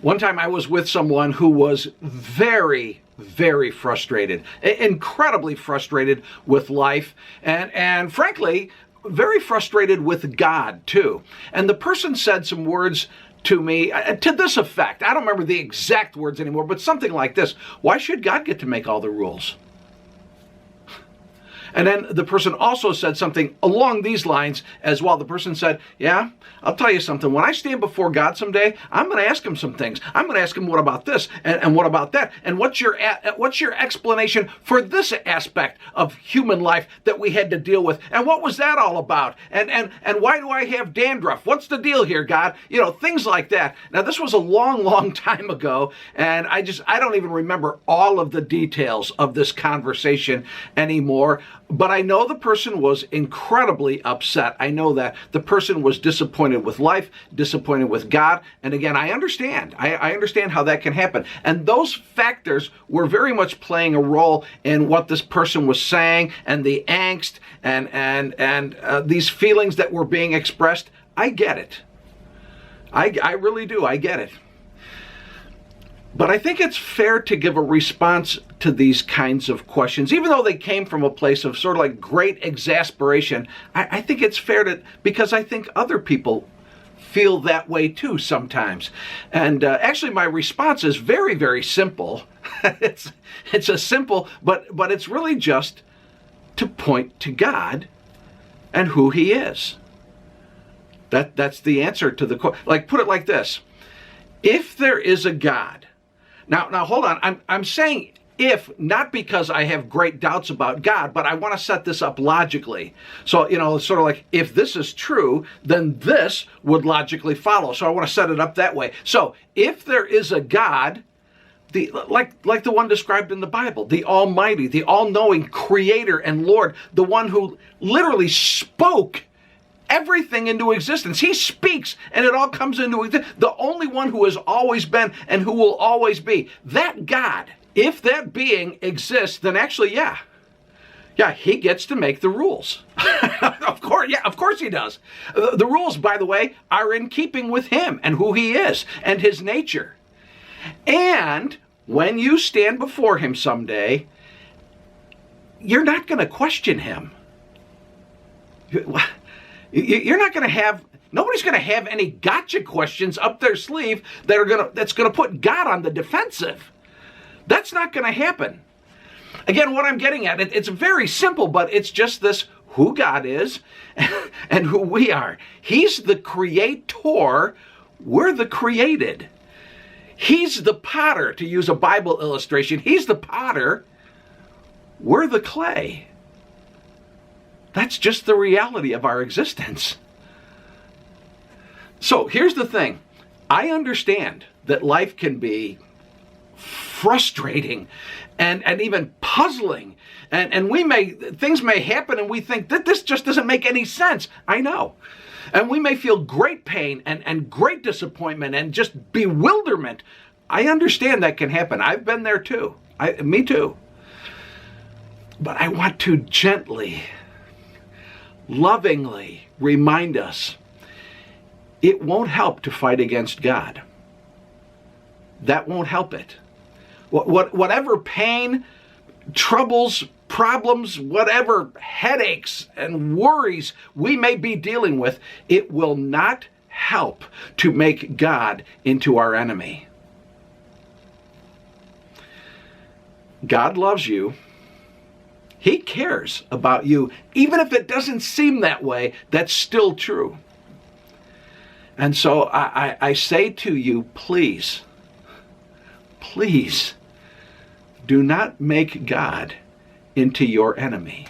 One time I was with someone who was very, very frustrated, incredibly frustrated with life, and frankly, very frustrated with God too. And the person said some words to me to this effect. I don't remember the exact words anymore, but something like this: why should God get to make all the rules? And then the person also said something along these lines as well. The person said, yeah, I'll tell you something. When I stand before God someday, I'm going to ask him some things. I'm going to ask him, what about this? And what about that? And what's your explanation for this aspect of human life that we had to deal with? And what was that all about? And why do I have dandruff? What's the deal here, God? You know, things like that. Now, this was a long, long time ago, and I don't even remember all of the details of this conversation anymore. But I know the person was incredibly upset. I know that the person was disappointed with life, disappointed with God. And again, I understand. I understand how that can happen. And those factors were very much playing a role in what this person was saying, and the angst and these feelings that were being expressed. I get it. I really do. I get it. But I think it's fair to give a response to these kinds of questions, even though they came from a place of sort of like great exasperation. I think it's fair to, because I think other people feel that way too sometimes. And actually, my response is very, very simple. It's a simple, but it's really just to point to God and who He is. That's the answer to the question. Like, put it like this: if there is a God. Now hold on. I'm saying if, not because I have great doubts about God, but I want to set this up logically. So, you know, it's sort of like, if this is true, then this would logically follow. So I want to set it up that way. So if there is a God, like the one described in the Bible, the Almighty, the all-knowing Creator and Lord, the one who literally spoke everything into existence. He speaks and it all comes into existence. The only one who has always been and who will always be. That God, if that being exists, then actually, yeah, he gets to make the rules. Of course he does. The rules, by the way, are in keeping with him and who he is and his nature. And when you stand before him someday, you're not going to question him. You're not going to have, nobody's going to have any gotcha questions up their sleeve that's going to put God on the defensive. That's not going to happen. Again, what I'm getting at, it's very simple, but it's just this: who God is and who we are. He's the creator. We're the created. He's the potter, to use a Bible illustration. He's the potter. We're the clay. That's just the reality of our existence. So here's the thing. I understand that life can be frustrating and even puzzling. And things may happen and we think that this just doesn't make any sense. I know. And we may feel great pain and great disappointment and just bewilderment. I understand that can happen. I've been there too. Me too. But I want to gently, lovingly remind us, it won't help to fight against God. That won't help it. Whatever pain, troubles, problems, whatever headaches and worries we may be dealing with, it will not help to make God into our enemy. God loves you. He cares about you. Even if it doesn't seem that way, that's still true. And so I say to you, please, please do not make God into your enemy.